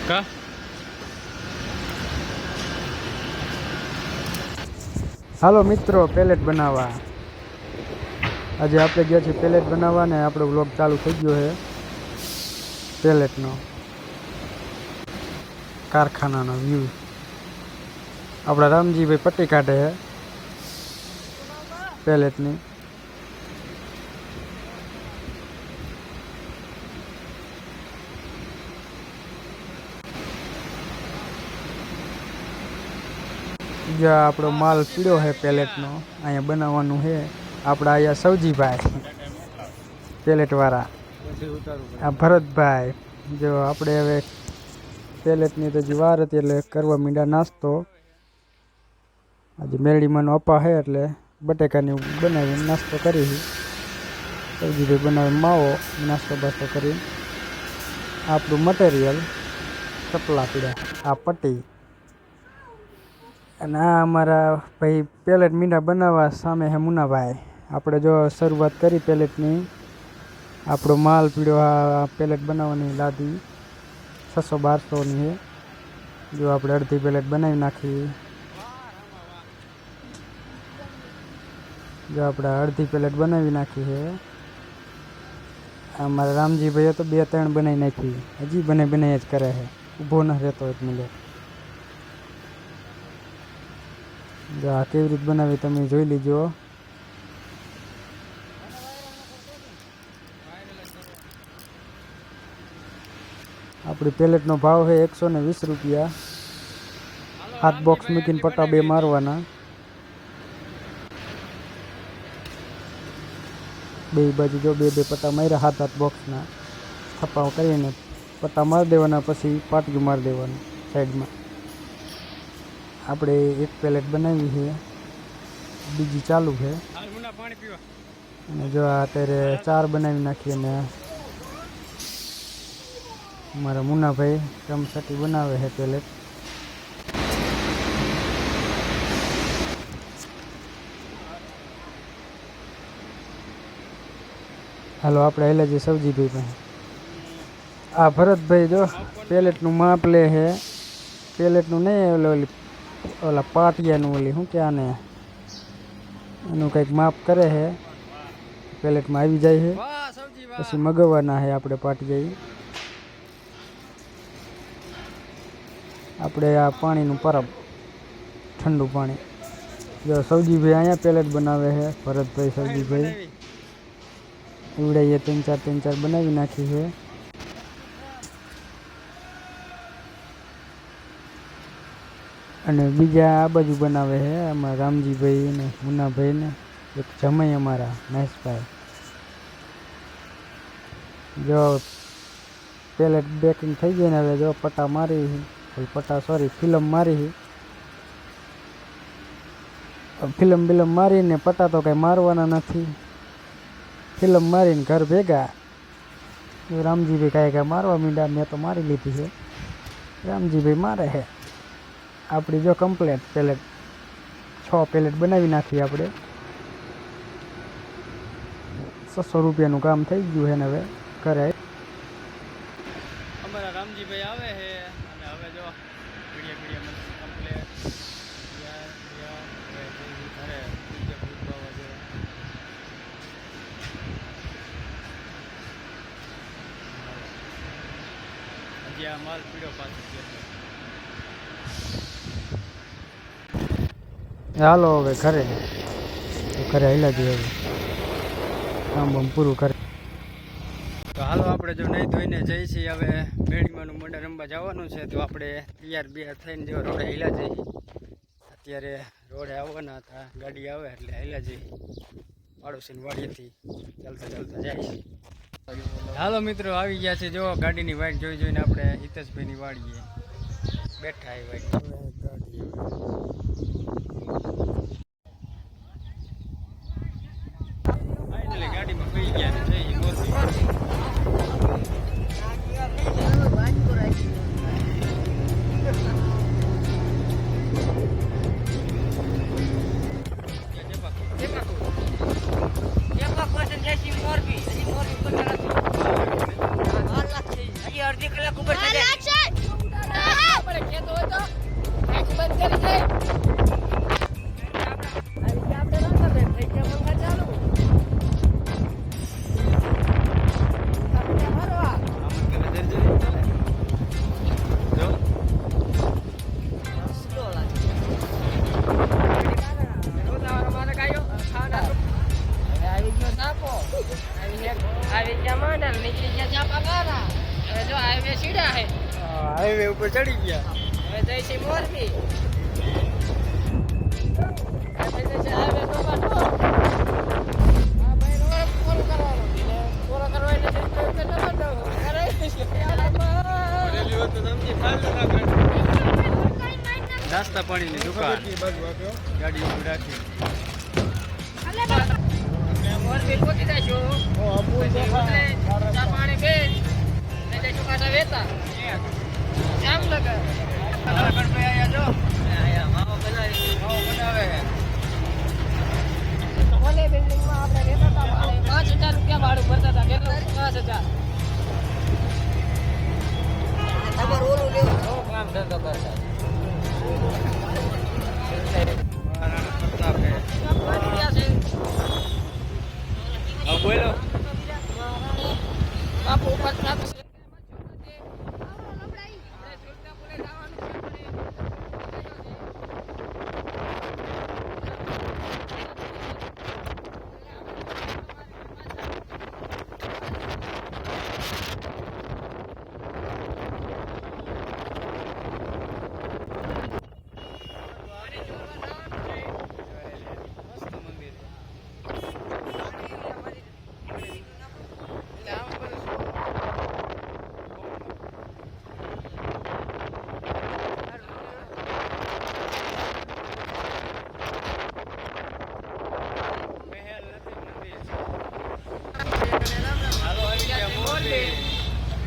का હાલો મિત્રો, પેલેટ બનાવવા આજે આપણે ગયા છીએ પેલેટ બનાવવા ને આપણો વ્લોગ ચાલુ થઈ ગયો છે પેલેટનો કારખાનાનો વ્યૂ. આપણા રામજીભાઈ પટ્ટી કાઢે છે પેલેટની. જ્યાં આપણો માલ પીળો છે પેલેટનો, અહીંયા બનાવવાનું છે. આપણા અહીંયા સવજીભાઈ પેલેટવાળા, આ ભરતભાઈ. જો આપણે હવે પેલેટની તો હજી વાર હતી એટલે કરવા માંડ્યા નાસ્તો. આજે મેરડીમાંનો અપા છે એટલે બટેકાની બનાવીને નાસ્તો કરી. સવજીભાઈ બનાવી માવો, નાસ્તો બાસ્તો કરી. આપણું મટીરિયલ ચપલા પીડા, આ પટ્ટી. અને આ અમારા ભાઈ પેલેટ મીંડા બનાવવા સામે હે મુનાભાઈ. આપણે જો શરૂઆત કરી પેલેટની. આપણો માલ પીડ્યો આ પેલેટ બનાવવાની લાદી 600-1200ની છે. જો આપણે અડધી પેલેટ બનાવી નાખી. જો આપણે અડધી પેલેટ બનાવી નાખી છે. અમારા રામજીભાઈએ તો 2-3 બનાવી નાખી, હજી બનાવી જ કરે છે, ઊભો ન રહેતો એટલે. જો આ કેવી રીતે બનાવી તમે જોઈ લીજો. આપણી પેલેટનો ભાવ છે 120 રૂપિયા. 7 બોક્સ મૂકીને પટ્ટા 2 મારવાના. બે બાજુ જો 2 પટ્ટા માર્યા 7-8 બોક્સના. થપ્પા કરીને પટ્ટા મારી દેવાના, પછી પાટિયું મારી દેવાનું સાઈડમાં. આપણે એક પેલેટ બનાવી છે, બીજી ચાલુ છે. અને જો અત્યારે 4 બનાવી નાખી. અને મારા મુનાભાઈ રમસટી બનાવે છે પેલેટ. હાલો આપણે હેલા જે સવજીભાઈ પાસે. આ ભરતભાઈ જો પેલેટનું માપ લે છે. પેલેટનું નહીં, ઓલા પાટિયાનું ઓલી શું કે આને, એનું કંઈક માપ કરે છે. પેલેટમાં આવી જાય છે, પછી મગવવાના છે આપણે પાટિયા. આપણે આ પાણીનું પરબ, ઠંડુ પાણી. જો સવજીભાઈ અહીંયા પેલેટ બનાવે છે, ભરતભાઈ સવજીભાઈ. એવડાઈએ 3-4 બનાવી નાખી છે. અને બીજા આ બાજુ બનાવે છે અમારા રામજીભાઈ ને મુનાભાઈ ને એક જમાઈ અમારા મહેશભાઈ. જો પેલેટ બેકિંગ થઈ ગઈ ને હવે જો પટ્ટા મારી, ફિલ્મ મારી. ફિલ્મ મારીને પટ્ટા તો કંઈ મારવાના નથી. ફિલ્મ મારીને ઘર ભેગા. રામજીભાઈ કાંઈ મારવા માંડ્યા, મેં તો મારી લીધી છે. રામજીભાઈ મારે છે. આપણી જો કમ્પ્લેટ પેલેટ 6 પેલેટ બનાવી નાખી આપણે. 600 રૂપિયાનું કામ થઈ ગયું છે ને હવે ઘરે. અમારા રામજીભાઈ આવે છે અને હવે જો પીડિયા કમ્પ્લેટ હજી આ માલ પીડ્યો પાછો. હાલો હવે ઘરે હેલા જઈએ, હવે કામ બામ પૂરું કરે. તો હાલો આપણે જો નહીં ધોઈને જઈએ છીએ. હવે મેળીમાંનું મંડળ રમવા જવાનું છે, તો આપણે તૈયાર થઈને જો રોડે હેલા જઈએ. અત્યારે રોડે આવવાના હતા, ગાડી આવે એટલે હેલા જઈએ. પાડોશીની વાડીએથી ચાલતા જાય છે. હાલો મિત્રો આવી ગયા છે. જો ગાડીની વાઈટ જોઈ જોઈને આપણે હિતેશભાઈની વાડીએ બેઠા એ વાઈટ ફાઇનલી ગાડીમાં પી ગયા છે. જઈએ મોરબી. અડધી કલાક ઉપર થઈ જાય. આપણે ખેતો હોય તો આંખ બંધ કરી દે. આપણે ના કરે થઈ ગયા પંખા ચાલુ. આપણે ફરવા. જો સ્લો લાગે. રોજાવાળો મારે કાયો ખાવાના. હવે આવી ગયો સાપો. આવી ગયા માંડલ નીકળી ગયા ચાપા ગારા. હવે જો હાઈવે સીડા હે. હાઈવે ઉપર ચડી ગયા. હવે જઈશી મોરબી. હવે જઈશી હાઈવે તો પાછો. આ ભાઈ રોડ ફોન કરવાનો. એટલે પૂરો કરવા એટલે જઈશું કે નંબર દઉં. કરાવી દઈશું. રેલી હોત તો સમજી ફાલતું ના કરે. નાસ્તા પાણીની દુકાન ગાડી ઉપર રાખી. મોરબી પહોંચી જઈશું. ચા પાણી પી ને જઈશું પાછા વેતા. જામનગર. ગણભાઈ આયા જો. આયા માવો બનાવે છે. ઓલે બિલ્ડિંગમાં આપણે રહેતા હતા. 5,000 રૂપિયા ભાડું ભરતા હતા. કેટલું? 5,000. ખબર ઓલું લેવું. કામ ધંધો કરતા. પ્રતાપ હે. હા બોલો. બાપુ ઉપર ટ્રાફિક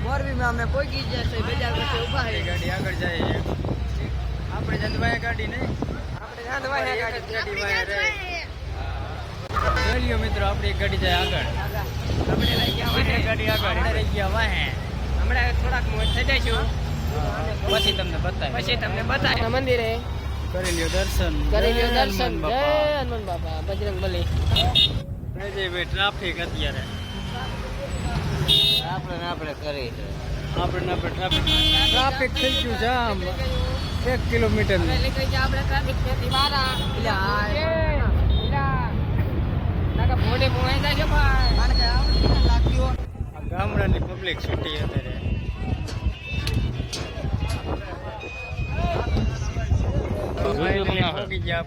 મોરબીમાં અમે પહોંચી ગયા છે. બજાર પાસે ઊભા છે. ગાડી આગળ જાય. આપણે જંદવાયા ગાડી નહીં. આપણે ગાંધવાયા ગાડી વાયા રહે. જોઈ લ્યો મિત્રો આપણી એક ગાડી જાય આગળ. આપણે લઈ ગયા બીજી ગાડી આગળ. આપણે રહી ગયા વાહે. હમણાં થોડાક મોજ થઈ જઈશું. પછી તમને બતાવી. પછી તમને બતાય મંદિરે કરી લ્યો દર્શન. કરી લ્યો દર્શન. જય જય હનુમાન હનુમાન બાપા બજરંગ બલી. બાપા. ભાઈ ટ્રાફિક અત્યારે. આપણે કરી આપણે ટ્રાફિક થઈ ગયું જામ 1 કિલોમીટર. નીકળી ગયા આપણે ટ્રાફિક થી બારા. ભોડે ભોવાઈ જાય છે ભાઈ. ગામડાની પબ્લિક છૂટી અત્યારે. પહોંચી ગયા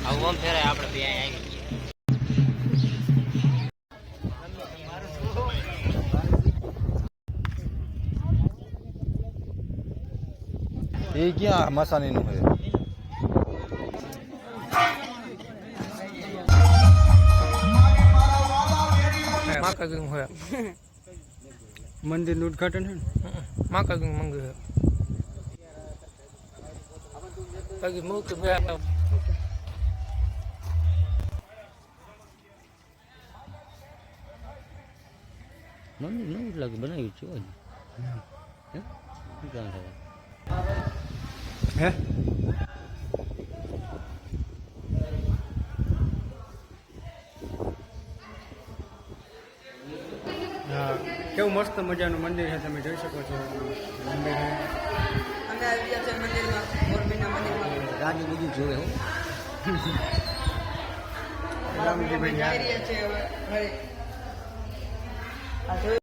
આવું ફેરાય આપણે બે આવી એ ક્યાં મસાણીનું છે? માકગું હોય. મંદિરનું ઉદઘાટન છે ને. માકગું મંગુ છે. પગી મુક બે મંદિર નવું લાગે બનાવ્યું છે હે હા કેવું મસ્ત મજાનું મંદિર છે. તમે જોઈ શકો છો મંદિર છે. અમે આવી ગયા છે મંદિરમાં. મોરબીના મંદિરમાં રાજી બધું જોવે હું રામજીભાઈ આવી રહ્યા છે હવે ઘરે. આ જોઈ